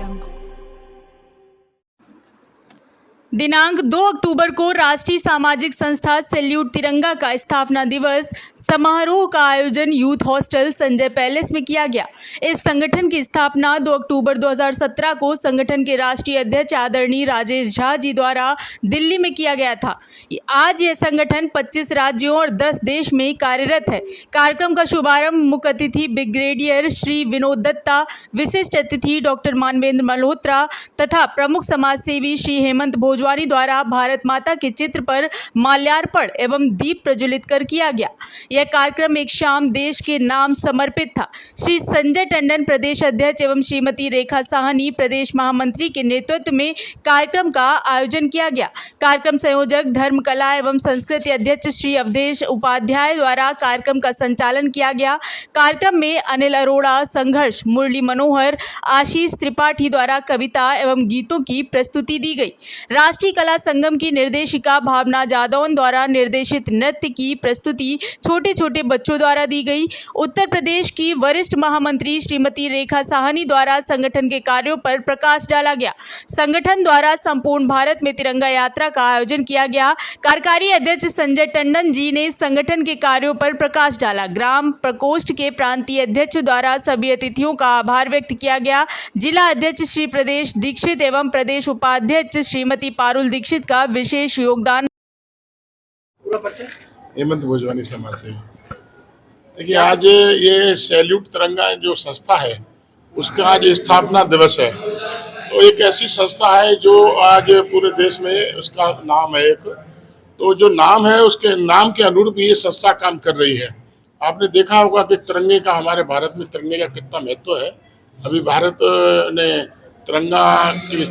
तिरंगा। दिनांक 2 अक्टूबर को राष्ट्रीय सामाजिक संस्था सैल्यूट तिरंगा का स्थापना दिवस समारोह का आयोजन यूथ हॉस्टल संजय पैलेस में किया गया। इस संगठन की स्थापना 2 अक्टूबर 2017 को संगठन के राष्ट्रीय अध्यक्ष आदरणीय राजेश झा जी द्वारा दिल्ली में किया गया था। आज यह संगठन 25 राज्यों और 10 देश में कार्यरत है। कार्यक्रम का शुभारंभ मुख्य अतिथि ब्रिगेडियर श्री विनोद दत्ता, विशिष्ट अतिथि डॉक्टर मानवेंद्र मल्होत्रा तथा प्रमुख समाज सेवी श्री हेमंत भोजवानी द्वारा भारत माता के चित्र पर माल्यार्पण एवं दीप प्रज्वलित कर किया गया। यह कार्यक्रम एक शाम देश के नाम समर्पित था। श्री संजय टंडन प्रदेश अध्यक्ष एवं श्रीमती रेखा साहनी प्रदेश महामंत्री के नेतृत्व में कार्यक्रम का आयोजन किया गया। कार्यक्रम संयोजक धर्म कला एवं संस्कृति अध्यक्ष श्री अवधेश उपाध्याय द्वारा कार्यक्रम का संचालन किया गया। कार्यक्रम में अनिल अरोड़ा, संघर्ष, मुरली मनोहर, आशीष त्रिपाठी द्वारा कविता एवं गीतों की प्रस्तुति दी गई। राष्ट्रीय कला संगम की निर्देशिका भावना जादौन द्वारा निर्देशित नृत्य की प्रस्तुति छोटे छोटे बच्चों द्वारा दी गई। उत्तर प्रदेश की वरिष्ठ महामंत्री श्रीमती रेखा साहनी द्वारा संगठन के कार्यों पर प्रकाश डाला गया। संगठन द्वारा संपूर्ण भारत में तिरंगा यात्रा का आयोजन किया गया। कार्यकारी अध्यक्ष संजय टंडन जी ने संगठन के कार्यों पर प्रकाश डाला। ग्राम प्रकोष्ठ के प्रांतीय अध्यक्ष द्वारा सभी अतिथियों का आभार व्यक्त किया गया। जिला अध्यक्ष श्री प्रदेश दीक्षित एवं प्रदेश उपाध्यक्ष श्रीमती पारुल दीक्षित का विशेष योगदान। हेमंत भोजवानी समाज से देखिए, आज ये सैल्यूट तिरंगा जो संस्था है उसका आज स्थापना दिवस है। तो एक ऐसी संस्था है जो आज पूरे देश में उसका नाम है एक, तो जो नाम है उसके नाम के अनुरूप ये संस्था काम कर रही है। आपने देखा होगा कि तिरंगे का हमारे भारत में तिरंगे का कितना महत्व है। अभी भारत ने तिरंगा के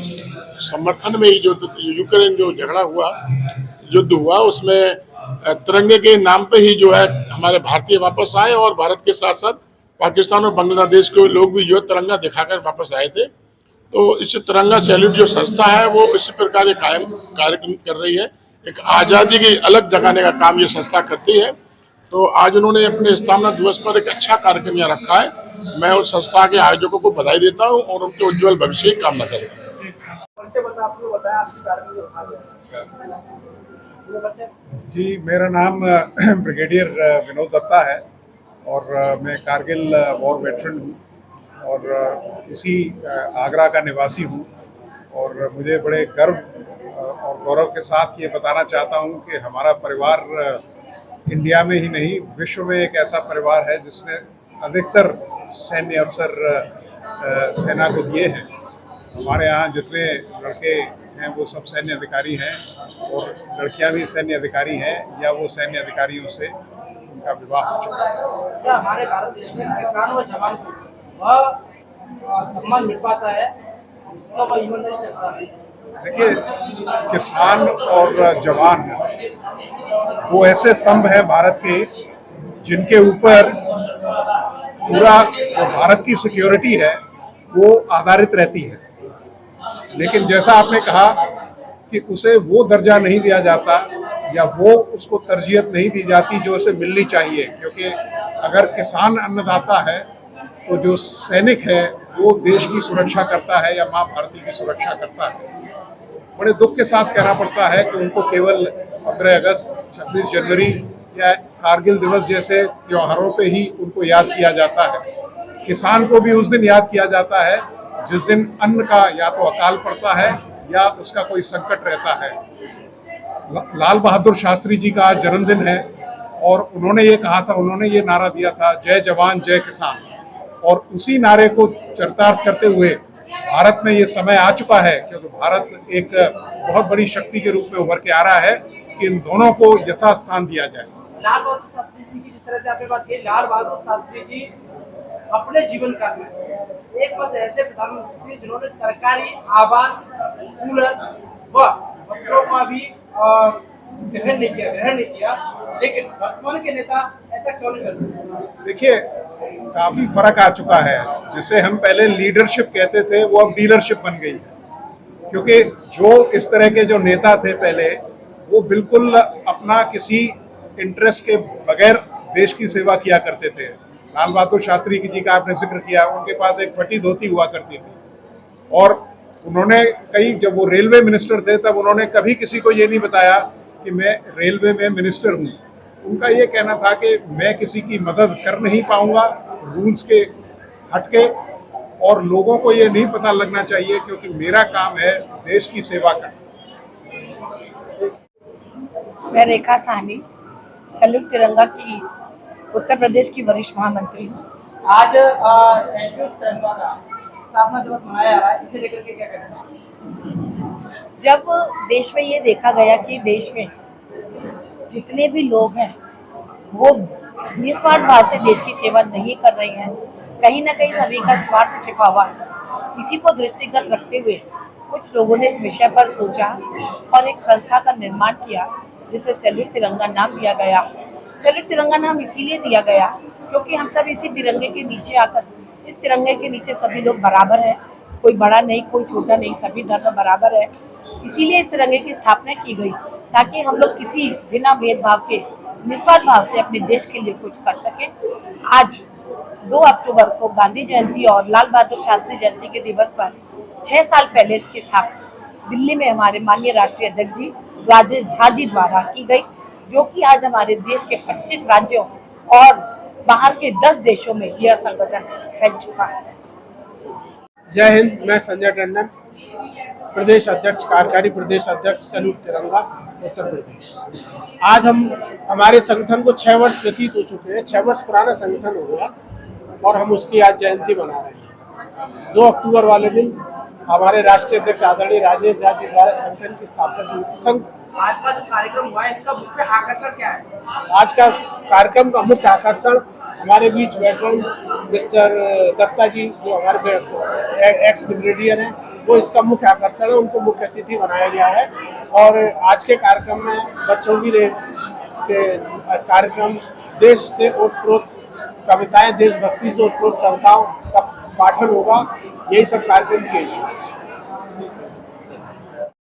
समर्थन में ही जो यूक्रेन जो झगड़ा हुआ, युद्ध हुआ, उसमें तिरंगे के नाम पे ही जो है हमारे भारतीय वापस आए और भारत के साथ साथ पाकिस्तान और बांग्लादेश के लोग भी जो है तिरंगा दिखाकर वापस आए थे। तो इस तिरंगा सैल्यूट जो संस्था है वो इसी प्रकार कायम कार्यक्रम कर रही है। एक आज़ादी की अलग जगाने का काम ये संस्था करती है। तो आज उन्होंने अपने स्थापना दिवस पर एक अच्छा कार्यक्रम यहाँ रखा है। मैं उस संस्था के आयोजकों को बधाई देता हूँ और उनके उज्जवल भविष्य की कामना करता हूँ। जी, मेरा नाम ब्रिगेडियर विनोद दत्ता है और मैं कारगिल वॉर वेटरन हूँ और इसी आगरा का निवासी हूँ। और मुझे बड़े गर्व और गौरव के साथ ये बताना चाहता हूँ कि हमारा परिवार इंडिया में ही नहीं विश्व में एक ऐसा परिवार है जिसने अधिकतर सैन्य अफसर सेना को दिए हैं। हमारे यहाँ जितने लड़के हैं वो सब सैन्य अधिकारी हैं और लड़कियां भी सैन्य अधिकारी हैं या वो सैन्य अधिकारियों से उनका विवाह हो चुका है। क्या हमारे भारत देश में किसान और जवान को वह सम्मान मिल पाता है जिसका वह ईमानदारी से करता है? देखिए, किसान और जवान वो ऐसे स्तंभ हैं भारत के जिनके ऊपर पूरा जो भारत की सिक्योरिटी है वो आधारित रहती है। लेकिन जैसा आपने कहा कि उसे वो दर्जा नहीं दिया जाता या वो उसको तरजीहत नहीं दी जाती जो उसे मिलनी चाहिए, क्योंकि अगर किसान अन्नदाता है तो जो सैनिक है वो देश की सुरक्षा करता है या माँ भारती की सुरक्षा करता है। बड़े दुख के साथ कहना पड़ता है कि उनको केवल 15 अगस्त, 26 जनवरी या कारगिल दिवस जैसे त्योहारों पे ही उनको याद किया जाता है। किसान को भी उस दिन याद किया जाता है जिस दिन अन्न का या तो अकाल पड़ता है या उसका कोई संकट रहता है। लाल बहादुर शास्त्री जी का आज जन्मदिन है और उन्होंने ये कहा था, उन्होंने ये नारा दिया था, जय जवान जय किसान। और उसी नारे को चरितार्थ करते हुए भारत में ये समय आ चुका है क्योंकि भारत एक बहुत बड़ी शक्ति के रूप में उभर के आ रहा है कि इन दोनों को यथास्थान दिया जाए। लाल बहादुर शास्त्री जी की जिस तरह से आपने बात की, लाल बहादुर शास्त्री जी अपने जीवन काल में एक पद ऐसे प्रधानमंत्री जिन्होंने सरकारी आवास, कूलर व वस्त्रों का भी ग्रहण नहीं किया, लेकिन वर्तमान के नेता ऐसा क्यों नहीं करते? देखिए, काफी फर्क आ चुका है। जिसे हम पहले लीडरशिप कहते थे वो अब डीलरशिप बन गई है, क्योंकि जो इस तरह के जो नेता थे पहले वो बिल्कुल अपना किसी इंटरेस्ट के बगैर देश की सेवा किया करते थे। लाल बहादुर शास्त्री जी का आपने जिक्र किया, उनके पास एक फटी धोती हुआ करती थी और उन्होंने जब वो रेलवे मिनिस्टर थे तब उन्होंने कभी किसी को ये नहीं बताया कि मैं रेलवे में मिनिस्टर हूँ। उनका ये कहना था कि मैं किसी की मदद कर नहीं पाऊंगा रूल्स के हटके, और लोगों को ये नहीं पता लगना चाहिए क्योंकि मेरा काम है देश की सेवा करना। मैं रेखा साहनी, सैल्यूट तिरंगा की उत्तर प्रदेश की वरिष्ठ महामंत्री हूँ। आज सैल्यूट तिरंगा का स्थापना दिवस मनाया जा रहा है, इसे लेकर के क्या कहना है? जब देश में ये देखा गया कि देश में जितने भी लोग हैं वो निस्वार्थ भाव से देश की सेवा नहीं कर रहे हैं, कहीं ना कहीं सभी का स्वार्थ छिपा हुआ है, इसी को दृष्टिगत रखते हुए कुछ लोगों ने इस विषय पर सोचा और एक संस्था का निर्माण किया जिसे सैल्यूट तिरंगा नाम दिया गया। सैल्यूट तिरंगा नाम इसीलिए दिया गया क्योंकि हम सब इसी तिरंगे के नीचे आकर, इस तिरंगे के नीचे सभी लोग बराबर है, कोई बड़ा नहीं कोई छोटा नहीं, सभी धर्म बराबर है। इसीलिए इस तिरंगे की स्थापना की गई ताकि हम लोग किसी बिना भेदभाव के निस्वार्थ भाव से अपने देश के लिए कुछ कर सकें। आज 2 अक्टूबर को गांधी जयंती और लाल बहादुर शास्त्री जयंती के दिवस पर 6 साल पहले इसकी स्थापना दिल्ली में हमारे माननीय राष्ट्रीय अध्यक्ष जी राजेश झा जी द्वारा की गई, जो कि आज हमारे देश के 25 राज्यों और बाहर के 10 देशों में यह संगठन फैल चुका है। जय हिंद। मैं संजय टंडन, प्रदेश अध्यक्ष, कार्यकारी प्रदेश अध्यक्ष सैल्यूट तिरंगा उत्तर प्रदेश। आज हमारे संगठन को 6 वर्ष व्यतीत हो चुके हैं, 6 वर्ष पुराना संगठन हो गया और हम उसकी आज जयंती मना रहे हैं। 2 अक्टूबर वाले दिन हमारे राष्ट्रीय अध्यक्ष आदरणीय राजेश झा जी द्वारा संगठन की स्थापना हुई थी। आज का जो कार्यक्रम हुआ है इसका मुख्य आकर्षण क्या है? आज का कार्यक्रम का मुख्य आकर्षण हमारे बीच वेटरन मिस्टर दत्ता जी, जो हमारे एक्स ब्रिगेडियर हैं, वो इसका मुख्य आकर्षण है। उनको मुख्य अतिथि बनाया गया है और आज के कार्यक्रम में बच्चों के कार्यक्रम देश से ओतप्रोत कविताएं, देशभक्ति से ओतप्रोत कविताओं का पाठन होगा। यही सब कार्यक्रम किए गए।